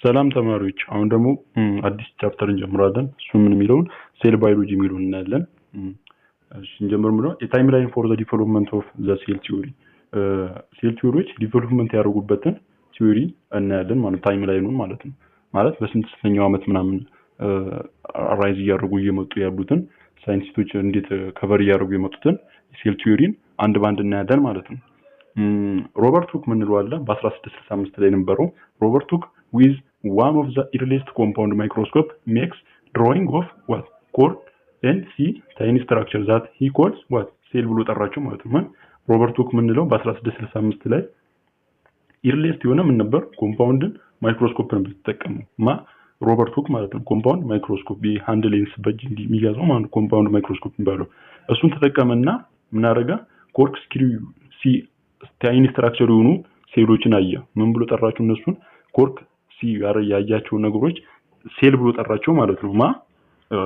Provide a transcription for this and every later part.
ሰላም ተማሪዎች፣ አሁን ደግሞ አዲስ ቻፕተር እንጀምራለን። እሱ ምን የሚለውን ሴል ባዮሎጂ የሚለውን እናያለን። እሺ እንጀምር። ምንድነው የታይም ላይን ፎር ዘ ዲቨሎፕመንት ኦፍ ዘ ሴል ቲዮሪ። ሴል ቲዮሪዎች ዲቨሎፕመንት ያደርጉበትን ቲዮሪ እናያለን ማለት ታይም ላይኑን ማለት ነው። ማለት በስንተኛው ዓመት ምናምን ራይዝ እያደረጉ እየመጡ ያሉትን ሳይንቲስቶች እንዴት ከቨር እያደረጉ የመጡትን ሴል ቲዮሪን አንድ ባንድ እናያለን ማለት ነው። ሮበርት ሁክ ምንለው አለ በ1665 ላይ ነበረው። ሮበርት ሁክ with one of the earliest compound microscope makes drawing of what called and see tiny structure that he calls what cell ብሎ ጠራቸው ማለት ነው። ሮበርት ሁክ ምንለው በ1665 ላይ earliest የሆነ ምን ነበር ኮምፓውንድን ማይክሮስኮፕን ተጠቀመው ሮበርት ሁክ ማለት ነው። ኮምፓውንድ ማይክሮስኮፕ ሃንድ ሌንስ በእጅ የሚያዘው ማለት ኮምፓውንድ ማይክሮስኮፕ የሚባለው እሱን ተጠቀመና ምን አደረገ? ኮርክ ስክሪው ሲ ታይኒ ስትራክቸር የሆኑ ሴሎችን አየ። ምን ብሎ ጠራቸው እነሱን? ኮርክ ሲ ያያቸው ነገሮች ሴል ብሎ ጠራቸው ማለት ነው።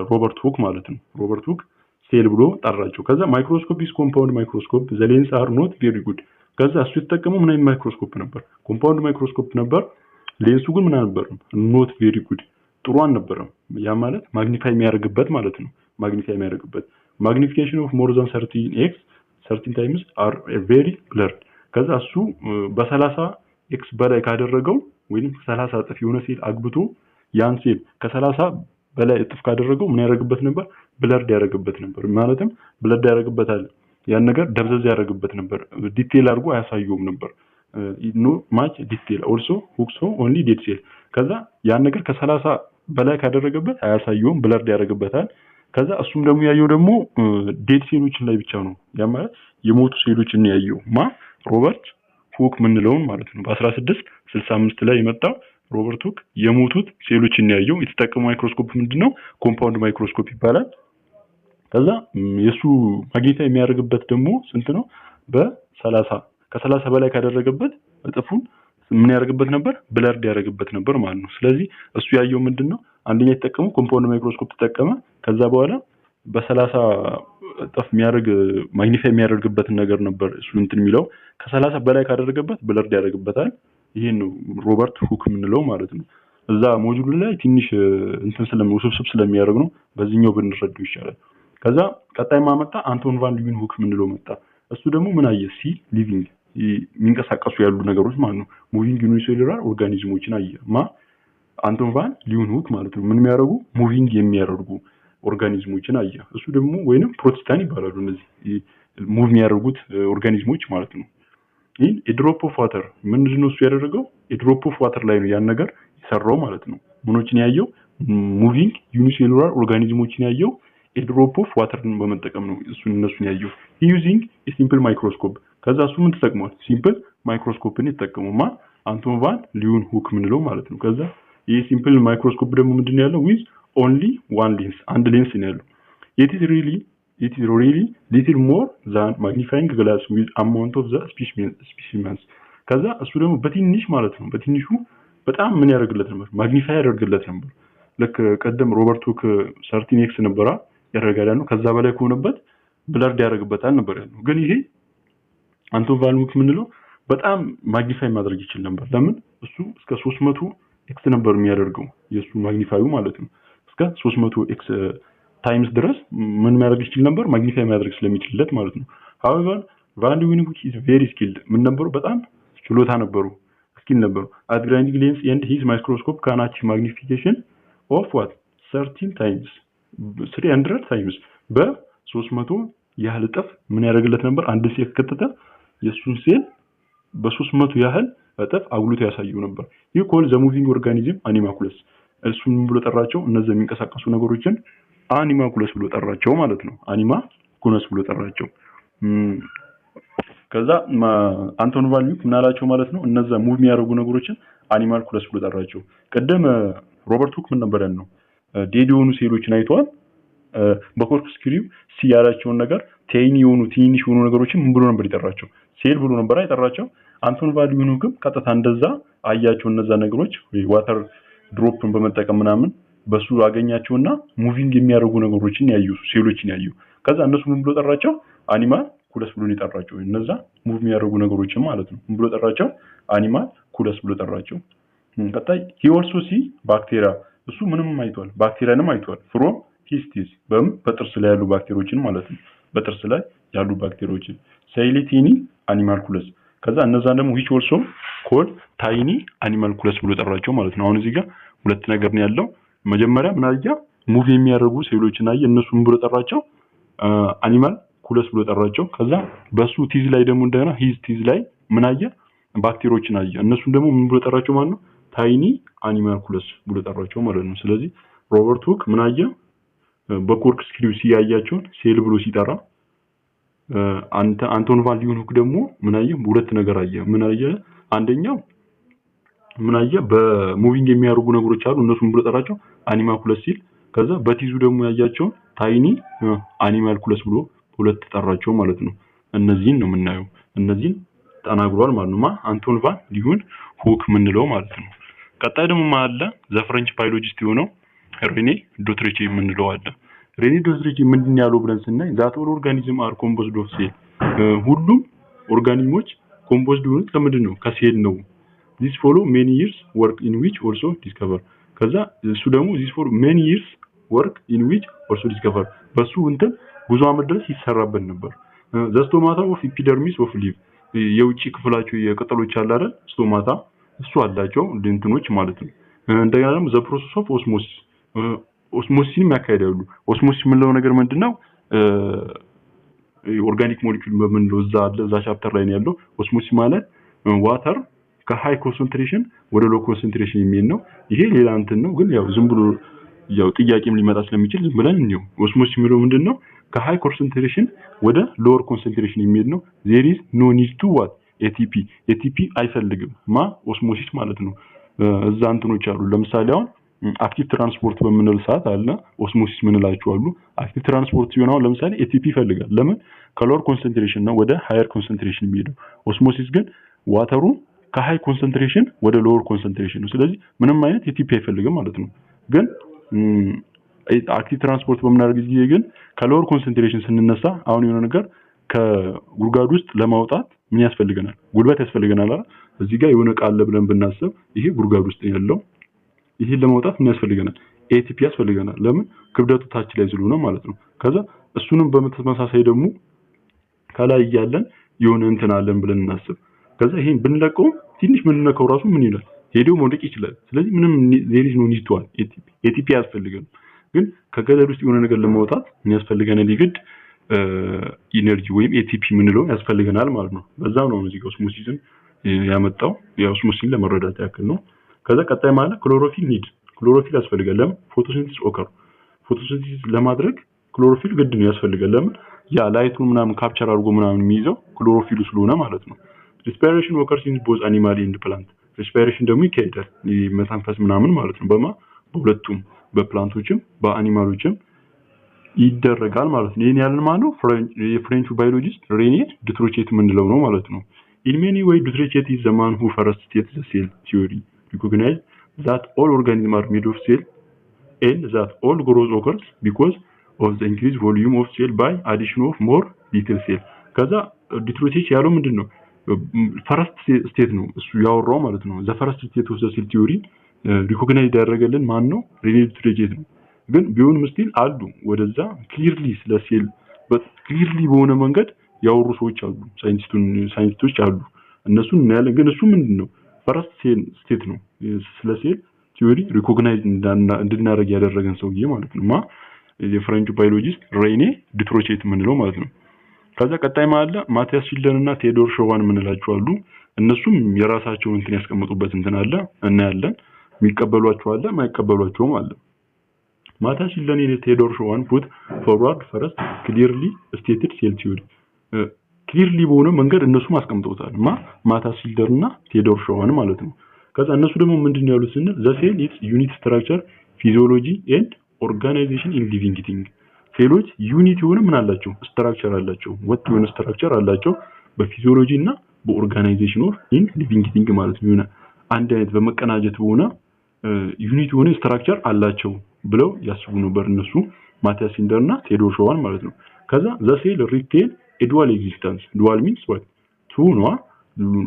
ሮበርት ሁክ ማለት ነው። ሮበርት ሁክ ሴል ብሎ ጠራቸው። ከዛ ማይክሮስኮፕ ኢዝ ኮምፓውንድ ማይክሮስኮፕ ዘ ሌንስ አር ኖት ቬሪ ጉድ። ከዛ እሱ የተጠቀመው ምን አይነት ማይክሮስኮፕ ነበር? ኮምፓውንድ ማይክሮስኮፕ ነበር። ሌንሱ ግን ምን አልነበረም? ኖት ቬሪ ጉድ፣ ጥሩ አልነበረም። ያ ማለት ማግኒፋይ የሚያደርግበት ማለት ነው። ማግኒፋይ የሚያደርግበት ማግኒፊኬሽን ኦፍ ሞር ዛን 13 ታይምስ አር ቬሪ ብለርድ። ከዛ እሱ በ30 ኤክስ በላይ ካደረገው ወይንም 30 እጥፍ የሆነ ሴል አግብቶ ያን ሴል ከ30 በላይ እጥፍ ካደረገው ምን ያደርግበት ነበር? ብለርድ ያደርግበት ነበር። ማለትም ብለርድ ያደርግበታል። ያን ነገር ደብዘዝ ያደርግበት ነበር። ዲቴል አድርጎ አያሳየውም ነበር። ኖ ማች ዲቴል ኦልሶ ሁክሶ ኦንሊ ዴድ ሴል። ከዛ ያን ነገር ከ30 በላይ ካደረገበት አያሳየውም፣ ብለርድ ያደርግበታል። ከዛ እሱም ደግሞ ያየው ደግሞ ዴድ ሴሎችን ላይ ብቻ ነው። ያ ማለት የሞቱ ሴሎችን ነው ያየው። ሮበርት ሁክ ምንለውን ማለት ነው። በ1665 ላይ የመጣው ሮበርት ሁክ የሞቱት ሴሎችን ያየው። የተጠቀመው ማይክሮስኮፕ ምንድነው? ኮምፓውንድ ማይክሮስኮፕ ይባላል። ከዛ የሱ ማግኒፋይ የሚያደርግበት ደግሞ ስንት ነው? በ30 ከ30 በላይ ካደረገበት እጥፉን ምን ያደርግበት ነበር? ብለርድ ያደርግበት ነበር ማለት ነው። ስለዚህ እሱ ያየው ምንድነው? አንደኛ የተጠቀመው ኮምፓውንድ ማይክሮስኮፕ ተጠቀመ። ከዛ በኋላ በ30 እጥፍ የሚያደርግ ማግኒፋይ የሚያደርግበትን ነገር ነበር እሱ እንትን የሚለው። ከ30 በላይ ካደረገበት ብለርድ ያደርግበታል። ይሄን ነው ሮበርት ሁክ ምንለው ማለት ነው። እዛ ሞጁል ላይ ትንሽ እንትን ውስብስብ ስለሚያደርግ ነው፣ በዚህኛው ብንረዳው ይሻላል። ከዛ ቀጣይ ማመጣ አንቶን ቫን ሊዩን ሁክ ምንለው መጣ። እሱ ደግሞ ምን አየ? ሲ ሊቪንግ የሚንቀሳቀሱ ያሉ ነገሮች ማለት ነው። ሙቪንግ ዩኒሴሉላር ኦርጋኒዝሞችን አየ። አንቶን ቫን ሊዩን ሁክ ማለት ነው። ምን የሚያደርጉ? ሙቪንግ የሚያደርጉ ኦርጋኒዝሞችን አየ። እሱ ደግሞ ወይንም ፕሮቲስታን ይባላሉ። እነዚህ ሙቭ የሚያደርጉት ኦርጋኒዝሞች ማለት ነው። ይህ ድሮፕ ኦፍ ዋተር ምንድነው እሱ ያደረገው? ድሮፕ ኦፍ ዋተር ላይ ነው ያን ነገር ይሰራው ማለት ነው። ምኖችን ያየው? ሙቪንግ ዩኒሴሉላር ኦርጋኒዝሞችን ያየው ድሮፕ ኦፍ ዋተርን በመጠቀም ነው እነሱን ያየው። ዩዚንግ ሲምፕል ማይክሮስኮፕ። ከዛ እሱ ምን ተጠቅሟል? ሲምፕል ማይክሮስኮፕን የተጠቀመው አንቶን ቫን ሊዩን ሁክ ምንለው ማለት ነው። ከዛ ይህ ሲምፕል ማይክሮስኮፕ ደግሞ ምንድነው ያለው? ዊዝ ኦንሊ ዋን ሌንስ፣ አንድ ሌንስ ነው ያለው። it is really little more than magnifying glass with amount of the specimens። ከዛ እሱ ደግሞ በትንሽ ማለት ነው በትንሹ በጣም ምን ያደርግለት ነበር? ማግኒፋይ ያደርግለት ነበር። ልክ ቀደም ሮበርት ሁክ 13x ነበር ያደርጋል ነው። ከዛ በላይ ከሆነበት ብለርድ ያደርግበታል ነበር ያለው። ግን ይሄ አንቶን ቫን ሁክ ምንለው በጣም ማግኒፋይ ማድረግ ይችል ነበር። ለምን? እሱ እስከ 300x ነበር የሚያደርገው የሱ ማግኒፋዩ ማለት ነው። እስከ 300x ታይምስ ድረስ ምን ማድረግ ይችል ነበር? ማግኒፋይ ማድረግ ስለሚችልለት ማለት ነው። however ቫን ሊዩን ሁክ is very skilled። ምን ነበሩ? በጣም ችሎታ ነበሩ፣ ስኪል ነበሩ። at grinding lens and his microscope can achieve magnification of what 13 times 300 times በ300 ያህል እጥፍ ምን ያደርግለት ነበር? አንድ ሴል ከተተ የሱን ሴል በ300 ያህል እጥፍ አጉልቶ ያሳየው ነበር። ይህ ኮል ዘ ሙቪንግ ኦርጋኒዝም አኒማኩለስ። እሱን ብሎ ጠራቸው። እነዚህ የሚንቀሳቀሱ ነገሮችን አኒማኩለስ ብሎ ጠራቸው ማለት ነው። አኒማኩለስ ብሎ ጠራቸው። ከዛ አንቶን ቫን ሊዩን ምን አላቸው ማለት ነው? እነዛ ሙቭ የሚያደርጉ ነገሮችን አኒማኩለስ ብሎ ጠራቸው። ቀደም ሮበርት ሁክ ምን ነበር ያለው? ዴድ የሆኑ ሴሎችን አይተዋል። በኮርክ ስክሪው ሲ ያላቸውን ነገር ትንሽ የሆኑ ነገሮችን ምን ብሎ ነበር ይጠራቸው? ሴል ብሎ ነበር አይጠራቸው። አንቶን ቫን ሊዩን ግን ቀጥታ እንደዛ አያቸው። እነዛ ነገሮች ዋተር ድሮፕን በመጠቀም ምናምን በሱ አገኛቸውና ሙቪንግ የሚያደርጉ ነገሮችን ያዩ ሴሎችን ያዩ። ከዛ እነሱ ምን ብሎ ጠራቸው? አኒማል ኩለስ ብሎ ይጠራቸው። እነዛ ሙቭ የሚያደርጉ ነገሮችን ማለት ነው። ምን ብሎ ጠራቸው? አኒማል ኩለስ ብሎ ጠራቸው። ቀጣይ he also see ባክቴሪያ እሱ ምንም አይቷል ባክቴሪያንም አይቷል from his teeth በጥርስ ላይ ያሉ ባክቴሪያዎችን ማለት ነው በጥርስ ላይ ያሉ ባክቴሪያዎችን ሳይሊቲኒ አኒማልኩለስ ከዛ እነዛን ደግሞ which also called tiny animalculus ብሎ ጠራቸው ማለት ነው አሁን እዚህ ጋር ሁለት ነገር ነው ያለው መጀመሪያ ምን አያ ሙቭ የሚያደርጉ ሴሎችን አየ እነሱን ብሎ ጠራቸው አኒማል ኩለስ ብሎ ጠራቸው ከዛ በሱ ቲዝ ላይ ደግሞ እንደገና ሂዝ ቲዝ ላይ ምን አየ ባክቴሪያዎችን አየ እነሱን ደግሞ ምን ብሎ ጠራቸው ማለት ነው ታይኒ አኒማል ኩለስ ብሎ ጠራቸው ማለት ነው ስለዚህ ሮበርት ሁክ ምን አየ በኮርክ ስክሪው ሲያያቸው ሴል ብሎ ሲጠራ አንቶን ቫን ሊዩንሁክ ደግሞ ምን አየ ሁለት ነገር አየ ምን አየ አንደኛው ምን አየ በሙቪንግ የሚያደርጉ ነገሮች አሉ እነሱን ብሎ ጠራቸው አኒማል ኩለስ ሲል ከዛ በቲዙ ደግሞ ያያቸው ታይኒ አኒማል ኩለስ ብሎ ሁለት ጠራቸው ማለት ነው እነዚህን ነው የምናየው እነዚህን ተናግሯል ማለት ነው አንቶን ቫን ሊዩንሁክ ምንለው ማለት ነው ቀጣይ ደግሞ ማለ ዘፍሬንች ባዮሎጂስት የሆነው ሬኔ ዶትሬቼ ምንለው አለ ሬኔ ዶትሬቼ ምንድን ያለው ብለን ስናይ ዛት ኦል ኦርጋኒዝም አር ኮምፖዝድ ኦፍ ሴል ሁሉም ኦርጋኒዝሞች ኮምፖዝድ ሆኑት ከምንድን ነው ከሴል ነው this follow many years work in which also discover ከዛ እሱ ደግሞ this for many years work in which also discover በሱ እንትን ብዙ አመት ድረስ ይሰራበት ነበር the stomata of epidermis of leaf የውጪ ክፍላቸው የቅጠሎች አለ አይደል ስቶማታ እሱ አላቸው እንትኖች ማለት ነው እንደገና ደግሞ the process of osmosis ኦስሞሲስ የሚያካሂዳሉ ኦስሞሲስ ምንለው ነገር ምንድነው ኦርጋኒክ ሞለኪውል በምንለው እዛ ቻፕተር ላይ ነው ያለው ኦስሞሲስ ማለት ዋተር ከሃይ ኮንሰንትሬሽን ወደ ሎ ኮንሰንትሬሽን የሚሄድ ነው ይሄ ሌላ እንትን ነው ግን ያው ዝም ብሎ ያው ጥያቄም ሊመጣ ስለሚችል ዝም ብለን ነው ኦስሞሲስ የሚለው ምንድነው ከሃይ ኮንሰንትሬሽን ወደ ሎወር ኮንሰንትሬሽን የሚሄድ ነው there is no need to what ATP አይፈልግም ኦስሞሲስ ማለት ነው እዛ እንትኖች አሉ ለምሳሌ አሁን አክቲቭ ትራንስፖርት በምንል ሰዓት አለ ኦስሞሲስ ምንላቸው አሉ አክቲቭ ትራንስፖርት ሲሆን ለምሳሌ ATP ይፈልጋል ለምን ከሎወር ኮንሰንትሬሽን ነው ወደ ሃየር ኮንሰንትሬሽን የሚሄደው ኦስሞሲስ ግን ዋተሩ ከሃይ ኮንሰንትሬሽን ወደ ሎወር ኮንሰንትሬሽን ነው ስለዚህ ምንም አይነት ATP አይፈልግም ማለት ነው ግን አክቲቭ ትራንስፖርት በምናደርግ ጊዜ ግን ከሎወር ኮንሰንትሬሽን ስንነሳ አሁን የሆነ ነገር ከጉድጓድ ውስጥ ለማውጣት ምን ያስፈልገናል ጉልበት ያስፈልገናል አይደል እዚህ ጋር የሆነ ቃል ብለን ብናስብ ይሄ ጉድጓድ ውስጥ ያለው ይሄን ለማውጣት ምን ያስፈልገናል ATP ያስፈልገናል ለምን ክብደቱ ታች ላይ ስለሆነ ማለት ነው ከዛ እሱንም በመተሳሳይ ደግሞ ከላይ ያለን የሆነ እንትን አለን ብለን እናስብ ከዛ ይሄን ብንለቀው ትንሽ ምንነካው ራሱ ምን ይላል ሄዶ መውደቅ ይችላል ስለዚህ ምንም there is no need to ATP ያስፈልገናል ግን ከገደል ውስጥ የሆነ ነገር ለማውጣት ምን ያስፈልገናል ይግድ ኢነርጂ ወይም ATP ምንለው ያስፈልገናል ማለት ነው በዛው ነው እዚህ ጋር ኦስሞሲስን ያመጣው የኦስሞሲስን ለመረዳት ያክል ነው ከዛ ቀጣይ ማለት ክሎሮፊል ያስፈልጋል ለምን ፎቶሲንተሲስ ኦከር ፎቶሲንተሲስ ለማድረግ ክሎሮፊል ግድ ነው ያስፈልጋል ለምን ያ ላይቱን ምናምን ካፕቸር አድርጎ ምናምን የሚይዘው ክሎሮፊሉ ስለሆነ ማለት ነው ሪስፓይሬሽን ኦከርስ ኢን ቦዝ አኒማል ኤንድ ፕላንት ሪስፓይሬሽን ደግሞ ይካሄዳል መተንፈስ ምናምን ማለት ነው በሁለቱም በፕላንቶችም በአኒማሎችም ይደረጋል ማለት ነው ይሄን ያለን ማለት ነው የፍሬንቹ ባዮሎጂስት ሬኔ ዱትሮቼት ምንለው ነው ማለት ነው in many ways Dutrochet is the man who first stated the cell theory recognize that all organisms are made of cell and that all growth occurs because of the increased volume of cell by addition of more little cell ከዛ ዱትሮቼት ያለው ምንድነው ፈርስት ስቴት ነው እሱ ያወራው ማለት ነው the first state of the cell theory recognize ያደረገልን ማን ነው ሬኔ ዱትሮቼት ነው ግን ቢሆንም ስቲል አሉ ወደዛ ክሊርሊ ስለ ሴል ክሊርሊ በሆነ መንገድ ያወሩ ሰዎች አሉ ሳይንቲስቶች አሉ እነሱን እናያለን ግን እሱ ምንድነው ፈርስት ሴል ስቴት ነው ስለ ሴል ቲዮሪ ሪኮግናይዝ እንድናደርግ ያደረገን ሰውዬ ማለት ነው የፍሬንች ባዮሎጂስት ሬኔ ዱትሮቼት ምንለው ማለት ነው ከዛ ቀጣይ ማለት ማቲያስ ሺልደን እና ቴዎዶር ሾዋን ምንላቸው አሉ እነሱም የራሳቸው እንትን ያስቀምጡበት እንትን አለ እናያለን የሚቀበሏቸው አለ ማይቀበሏቸውም አለ ማቲያስ ሺልደን እና ቴዎዶር ሾዋን ፑት ፎርዋርድ ፈርስት ክሊርሊ ስቴትድ ሴል ቲዮሪ ክሊርሊ በሆነ መንገድ እነሱ ማስቀምጠውታል ማቲያስ ሺልደን እና ቴዎዶር ሾዋን ማለት ነው ከዛ እነሱ ደግሞ ምንድነው ያሉት ስንል the cell is unit structure physiology and organization in living thing ሴሎች ዩኒት የሆነ ምን አላቸው ስትራክቸር አላቸው ወጥ የሆነ ስትራክቸር አላቸው በፊዚዮሎጂ እና በኦርጋናይዜሽን ኦፍ ኢን ሊቪንግ ቲንግ ማለት ነው አንድ አይነት በመቀናጀት ሆነ ዩኒት የሆነ ስትራክቸር አላቸው ብለው ያስቡ ነበር እነሱ ማቲያስ ሺልደን እና ቴዎዶር ሾዋን ማለት ነው ከዛ the cell retain a dual existence dual means what two ነው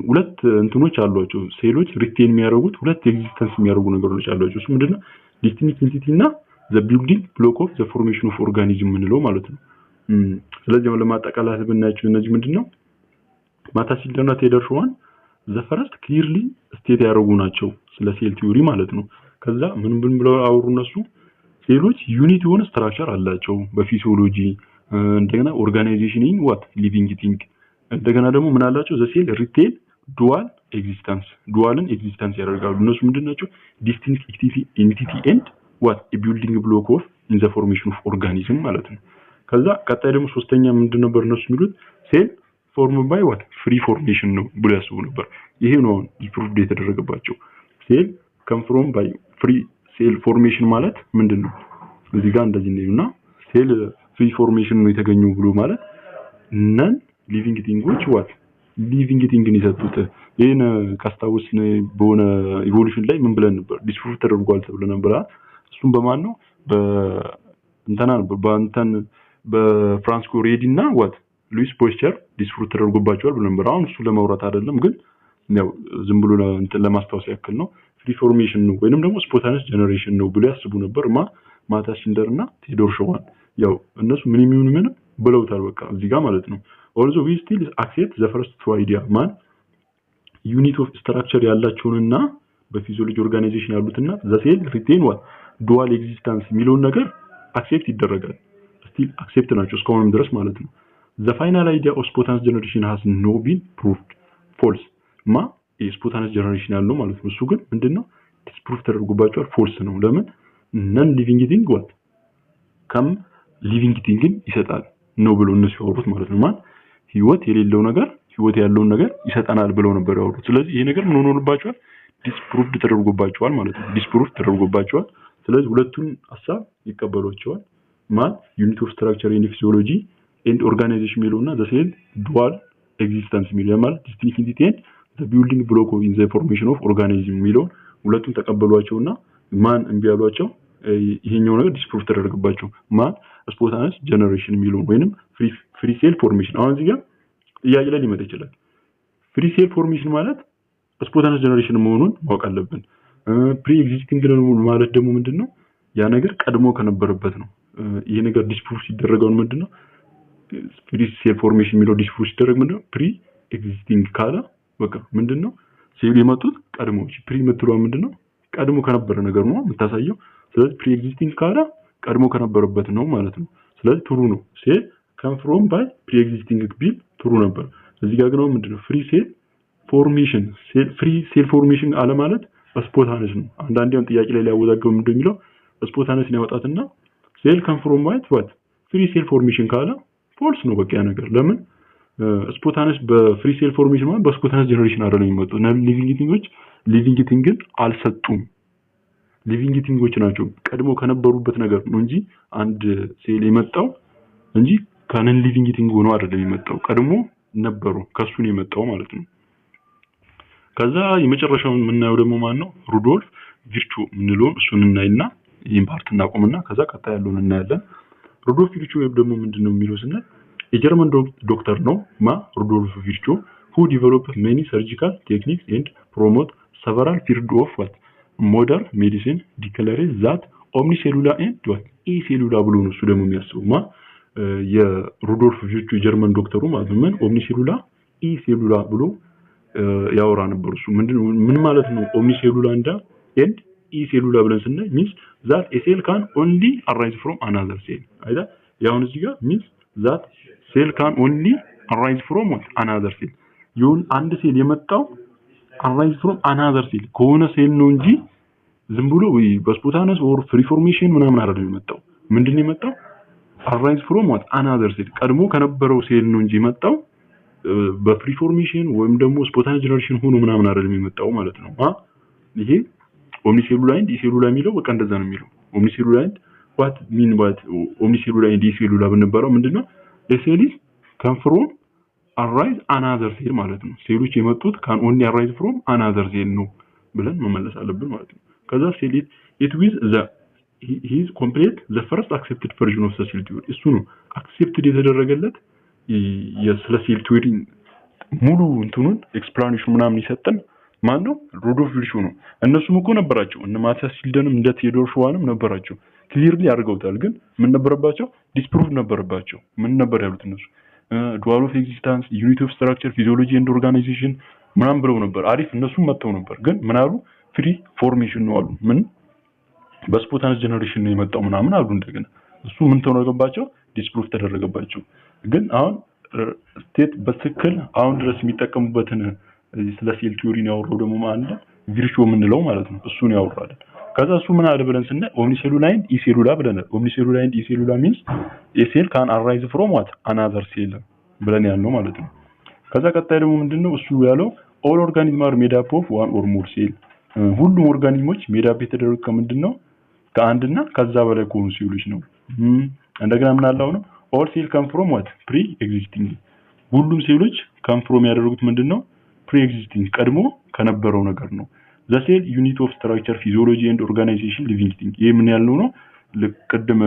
ሁለት እንትኖች አሏቸው ሴሎች ሪቴን የሚያደርጉት ሁለት ኤግዚስተንስ የሚያደርጉ ነገሮች አሏቸው እሱ ምንድነው ዲስቲንክት ኢንቲቲ እና ዘ ቢልዲንግ ብሎክ ኦፍ ዘ ፎርሜሽን ኦፍ ኦርጋኒዝም ምንለው ማለት ነው ስለዚህ አሁን ለማጠቃለል ብናያቸው እነዚህ ምንድነው ማታሲልደና ቴደርሾዋን ዘ ፈርስት ክሊርሊ ስቴት ያደርጉ ናቸው ስለ ሴል ቲዮሪ ማለት ነው ከዛ ምን ብለው አወሩ እነሱ ሴሎች ዩኒት የሆነ ስትራክቸር አላቸው በፊዚዮሎጂ እንደገና ኦርጋናይዜሽን ኢን ዋት ሊቪንግ ቲንግ እንደገና ደግሞ ምን አላቸው ዘ ሴል ሪቴን ዱዋል ኤግዚስተንስ ዱዋልን ኤግዚስተንስ ያደርጋሉ እነሱ ምንድናቸው ዲስቲንክት ኢንቲቲ ኤንድ ዋት ቢልዲንግ ብሎክ ኦፍ ኢን ዘ ፎርሜሽን ኦፍ ኦርጋኒዝም ማለት ነው ከዛ ቀጣይ ደግሞ ሶስተኛ ምንድነው ነበር እነሱ የሚሉት ሴል ፎርም ባይ ዋት ፍሪ ፎርሜሽን ነው ብሎ ያስቡ ነበር ይሄ ነው ፕሩቭ የተደረገባቸው ሴል ከም ፍሮም ባይ ፍሪ ሴል ፎርሜሽን ማለት ምንድነው እዚህ ጋር እንደዚህ ነውና ሴል ፍሪ ፎርሜሽን ነው የተገኘው ብሎ ማለት ነን ሊቪንግ ቲንጎች ዋት ሊቪንግ ቲንግን ይሰጡት ይሄን ካስታውስን በሆነ ኢቮሉሽን ላይ ምን ብለን ነበር ዲስፕሩቭ ተደርጓል ተብሎ ነበር እሱም በማን ነው በእንተና ነበር በአንተን በፍራንሲስኮ ሬዲና ዋት ሉዊስ ፖስቸር ዲስፕሩቭ ተደርጎባቸዋል ብለን ነበር አሁን እሱ ለማውራት አይደለም ግን ያው ዝም ብሎ እንትን ለማስታወስ ያክል ነው ፍሪ ፎርሜሽን ነው ወይንም ደግሞ ስፖንታኒየስ ጀነሬሽን ነው ብሎ ያስቡ ነበር ማታሲልደርና ቴዶርሾዋን ያው እነሱ ምን የሚሆኑ ምን ብለውታል በቃ እዚህ ጋር ማለት ነው also we still accept the first two idea man unit of structure ያላቸውንና በፊዚዮሎጂ ኦርጋናይዜሽን ያሉትና the cell retain what dual existence የሚለውን ነገር accept ይደረጋል still accept ናቸው እስካሁንም ድረስ ማለት ነው the final idea of spontaneous generation has no been proved false spontaneous generation ያለው ማለት ነው እሱ ግን ምንድነው disprove ተደርጎባቸዋል false ነው ለምን non living thing what ከም living thing ይሰጣል ነው ብሎ እነሱ ያወሩት ማለት ነው ህይወት የሌለው ነገር ህይወት ያለው ነገር ይሰጣናል ብለው ነበር ያወሩት ስለዚህ ይሄ ነገር ምን ሆኖባቸዋል ዲስፕሩቭድ ተደርጎባቸዋል ማለት ነው ዲስፕሩቭ ተደርጎባቸዋል ስለዚህ ሁለቱን ሐሳብ ይቀበሏቸዋል ዩኒት ኦፍ ስትራክቸር ኢን ፊዚዮሎጂ ኤንድ ኦርጋናይዜሽን ሚሉና ዘ ሴል ዱዋል ኤግዚስተንስ ሚሉ ዲስቲንክት ኢንቲቲ ኤንድ ዘ ቢልዲንግ ብሎክ ኦፍ ኢን ዘ ፎርሜሽን ኦፍ ኦርጋኒዝም ሚሉ ሁለቱን ተቀበሏቸውና ማን እንቢያሏቸው ይሄኛው ነገር ዲስፕሩቭ ተደረገባቸው ስፖንታኒየስ ጀነሬሽን ሚሉ ወይንም ፍሪ ሴል ፎርሜሽን አሁን እዚህ ጋር ጥያቄ ላይ ሊመጣ ይችላል ፍሪ ሴል ፎርሜሽን ማለት ስፖንታኒየስ ጀነሬሽን መሆኑን ማወቅ አለብን ፕሪ ኤግዚስቲንግ ማለት ደግሞ ምንድነው ያ ነገር ቀድሞ ከነበረበት ነው ይሄ ነገር ዲስፕሩቭ ሲደረገው ምንድነው ፍሪ ሴል ፎርሜሽን የሚለው ዲስፕሩቭ ሲደረግ ምንድነው ፕሪ ኤግዚስቲንግ ካለ በቃ ምንድነው ሴል የመጡት ቀድሞ ፕሪ የምትለው ምንድነው ቀድሞ ከነበረ ነገር ነው የምታሳየው ስለዚህ ፕሪ ኤግዚስቲንግ ካለ ቀድሞ ከነበረበት ነው ማለት ነው ስለዚህ ትሩ ነው ሴል come from by pre-existing ቢል ትሩ ነበር እዚህ ጋር ግን ምንድነው ፍሪ ሴል ፎርሜሽን ፍሪ ሴል ፎርሜሽን አለ ማለት ስፖንታኒየስ ነው አንዳንዴም ጥያቄ ላይ ሊያወዛገው እንደሚለው ስፖንታኒየስ ያወጣትና ሴል come from what ፍሪ ሴል ፎርሜሽን ካለ ፎልስ ነው በቃ ያ ነገር ለምን ስፖንታኒየስ በፍሪ ሴል ፎርሜሽን ማለት በስፖንታኒየስ ጀነሬሽን አይደለም የሚመጡት እና ሊቪንግ ቲንግን አልሰጡም ሊቪንግ ቲንጎች ናቸው ቀድሞ ከነበሩበት ነገር ነው እንጂ አንድ ሴል የመጣው እንጂ ካንን ሊቪንግ ቲንግ ሆኖ አይደለም የመጣው ቀድሞ ነበሩ ከሱ ነው የመጣው ማለት ነው ከዛ የመጨረሻው የምናየው ደግሞ ማን ነው ሩዶልፍ ቪርቹ ምንለው እሱን እናይና ይሄን ፓርት እናቆምና ከዛ ቀጣይ ያለውን እናያለን ሩዶልፍ ቪርቹ ደግሞ ምንድነው የሚለው ስንል የጀርመን ዶክተር ነው ሩዶልፍ ቪርቹ who developed many surgical techniques and promote several fields of what modern medicine declares that omnicellular and what acellular ብሎ ነው እሱ ደግሞ የሚያስበው የሩዶልፍ ቪርቹ የጀርመን ዶክተሩ ማለት ነው ኦምኒሴሉላ ኢሴሉላ ብሎ ያወራ ነበር እሱ ምን ማለት ነው ኦምኒሴሉላ and ኢሴሉላ ብለን ስናይ means that a cell can only arise from another cell አይዳ ያውን እዚህ ጋር means that cell can only arise from what another cell ይሁን አንድ ሴል የመጣው arise from another cell ከሆነ ሴል ነው እንጂ ዝም ብሎ በስፖንታኒየስ ኦር ፍሪ ፎርሜሽን ምናምን አይደለም የመጣው ምንድነው የመጣው arise from what another cell ቀድሞ ከነበረው ሴል ነው እንጂ የመጣው በፍሪ ፎርሜሽን ወይም ደግሞ ስፖንታኒየስ ጀነሬሽን ሆኖ ምናምን አይደለም የመጣው ማለት ነው ይሄ ኦምኒሴሉላ ኤንድ ኢሴሉላ የሚለው በቃ እንደዛ ነው የሚለው ኦምኒሴሉላ ኤንድ what mean by ኦምኒሴሉላ ኤንድ ኢሴሉላ ብንበረው ምንድነው cell is come from arise another cell ማለት ነው ሴሎች የመጡት can only arise from another cell ነው ብለን መመለስ አለብን ማለት ነው ከዛ cell it with the he is complete the first accepted version of the cell theory እሱ ነው accepted የተደረገለት የስለ cell theory ሙሉ እንትኑን ኤክስፕላኔሽን ምናምን ይሰጠን ማን ነው? ሩዶልፍ ቪርቹ ነው። እነሱም እኮ ነበራቸው እነ ማቲያስ ፊልደንም እንደ ቴዎዶር ሸዋንም ነበራቸው። ክሊርሊ አድርገውታል። ግን ምን ነበረባቸው? ዲስፕሩቭ ነበረባቸው። ምን ነበር ያሉት እነሱ? ዱዋል ኦፍ ኤግዚስታንስ፣ ዩኒቲ ኦፍ ስትራክቸር፣ ፊዚዮሎጂ ኤንድ ኦርጋናይዜሽን ምናምን ብለው ነበር። አሪፍ እነሱም መጥተው ነበር። ግን ምን አሉ? ፍሪ ፎርሜሽን ነው አሉ። ምን በስፖንታነስ ጀነሬሽን ነው የመጣው ምናምን አሉ። እንደገና እሱ ምን ተደረገባቸው? ዲስፕሩቭ ተደረገባቸው። ግን አሁን ስቴት በትክክል አሁን ድረስ የሚጠቀሙበትን ስለ ሴል ቲዮሪ ነው ያወራው። ደግሞ ማለት ቪርቹ የምንለው ማለት ነው እሱን ያወራል። ከዛ እሱ ምን አለ ብለን ስናይ ኦምኒሴሉላ ኤንድ ኢሴሉላ ብለናል። ኦምኒሴሉላ ኤንድ ኢሴሉላ ሚንስ ኤ ሴል ካን አራይዝ ፍሮም ዋት አናዘር ሴል ብለን ያልነው ማለት ነው። ከዛ ቀጣይ ደግሞ ምንድነው እሱ ያለው ኦል ኦርጋኒዝም አር ሜድ አፕ ኦፍ ዋን ኦር ሞር ሴል። ሁሉም ኦርጋኒዝሞች ሜድ አፕ የተደረጉት ከምንድነው? ከአንድና ከዛ በላይ ከሆኑ ሴሎች ነው። እንደገና ምን አለው ነው ኦል ሴል ካም ፍሮም ዋት ፕሪ ኤግዚስቲንግ። ሁሉም ሴሎች ካም ፍሮም ያደረጉት ምንድነው? ፕሪ ኤግዚስቲንግ ቀድሞ ከነበረው ነገር ነው። ዘ ሴል ዩኒት ኦፍ ስትራክቸር ፊዚዮሎጂ ኤንድ ኦርጋናይዜሽን ሊቪንግ ቲንግ። ይሄ ምን ያልነው ነው? ለቀደም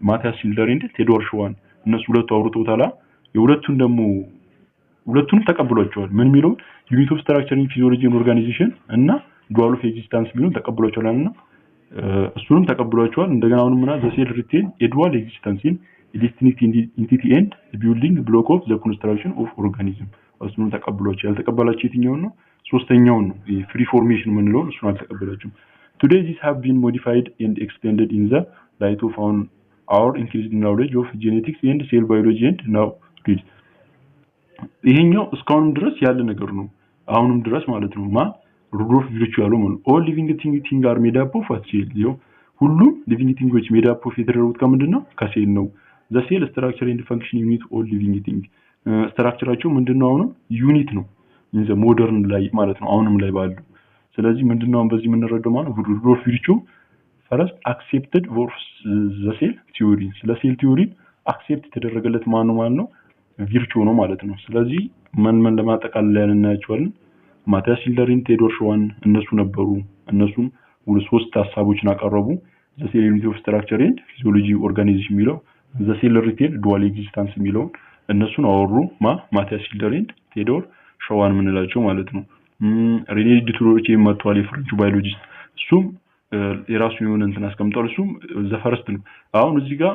ማቲያስ ፊልደር ኤንድ ቴዎዶር ሸዋን እነሱ ሁለቱ አውርተውታል። የሁለቱን ደግሞ ሁለቱንም ተቀብሏቸዋል። ምን የሚለው ዩኒት ኦፍ ስትራክቸር ኢን ፊዚዮሎጂ ኤንድ ኦርጋናይዜሽን እና ዱዋል ኦፍ ኤግዚስታንስ የሚሉን ተቀብሏቸዋልና እሱንም ተቀብሏቸዋል። እንደገና አሁን ምና ዘ ሴል ሪቴን ኤ ዱዋል ኤግዚስታንስ ኢን ዲስቲንክት ኢንቲቲ ኤንድ ቢልዲንግ ብሎክ ኦፍ ዘ ኮንስትራክሽን ኦፍ ኦርጋኒዝም እሱንም ተቀብሏቸዋል። ያልተቀበላቸው የትኛውን ነው? ሶስተኛውን ነው። ፍሪ ፎርሜሽን የምንለው እሱን አልተቀበላቸውም። ቱዴይ ዚስ ሃቭ ቢን ሞዲፋይድ ኤንድ ኤክስቴንደድ ኢን ዘ ላይት ኦፍ አወር ኢንክሪዝድ ናውሌጅ ኦፍ ጄኔቲክስ ኤንድ ሴል ባዮሎጂ ኤንድ ናው ሪድ። ይሄኛው እስካሁንም ድረስ ያለ ነገር ነው። አሁንም ድረስ ማለት ነው። ሩዶልፍ ቪርቹ ያለው ማለት ኦል ሊቪንግ ቲንግ አር ሜድ አፕ ኦፍ ሴል። ሁሉም ሊቪንግ ቲንጎች ሜድ አፕ ኦፍ የተደረጉት ከምንድነው? ከሴል ነው። ዘ ሴል ስትራክቸር ኤንድ ፈንክሽን ዩኒት ኦል ሊቪንግ ቲንግ። ስትራክቸራቸው ምንድነው? አሁንም ዩኒት ነው ኢን ዘ ሞደርን ላይ ማለት ነው። አሁንም ላይ ባለው። ስለዚህ ምንድነው በዚህ የምንረዳው ማለት ሩዶልፍ ቪርቹ ፈርስት አክሴፕትድ ፎር ዘ ሴል ቲዮሪ። ስለ ሴል ቲዮሪ አክሴፕት የተደረገለት ማን ነው ማለት ነው? ቪርቹ ነው ማለት ነው። ስለዚህ ምን ለማጠቃለል ያልናያቸዋለን ማቲያስ ፊልደር ኤንድ ቴዎዶር ሸዋን እነሱ ነበሩ። እነሱም ሶስት ሐሳቦችን አቀረቡ። ዘ ሴል ዩኒት ኦፍ ስትራክቸር ኤንድ ፊዚዮሎጂ ኦርጋናይዜሽን የሚለው ዘ ሴል ሪቴን ዱዋል ኤግዚስታንስ የሚለው እነሱን አወሩ። ማቲያስ ፊልደር ኤንድ ቴዎዶር ሸዋን የምንላቸው ማለት ነው። ሬኔ ዲቱሮች የመጥቷል የፍሬንች ባዮሎጂስት እሱም የራሱ የሆነ እንትን አስቀምጧል። እሱም ዘ ፈርስት ነው። አሁን እዚህ ጋር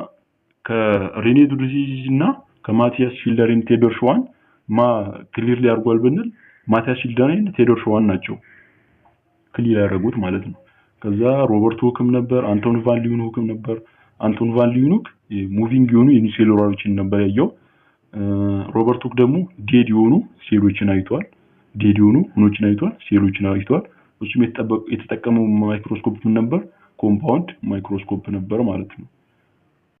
ከሬኔ ዲቱሮች እና ከማቲያስ ፊልደር ኤንድ ቴዎዶር ሸዋን ክሊርሊ አድርጓል ብንል ማቲያስ ፊልደር ኤንድ ቴዎዶር ሸዋን ናቸው ክሊር ያደረጉት ማለት ነው። ከዛ ሮበርት ሁክም ነበር፣ አንቶን ቫን ሊዩንሁክም ነበር። አንቶን ቫን ሊዩንሁክ ሙቪንግ የሆኑ ዩኒሴሉላሮችን ነበር ያየው። ሮበርት ሁክ ደግሞ ዴድ የሆኑ ሴሎችን አይቷል። ዴድ የሆኑ ምኖችን አይቷል፣ ሴሎችን አይቷል። እሱም የተጠቀመው ማይክሮስኮፕ ምን ነበር? ኮምፓውንድ ማይክሮስኮፕ ነበር ማለት ነው።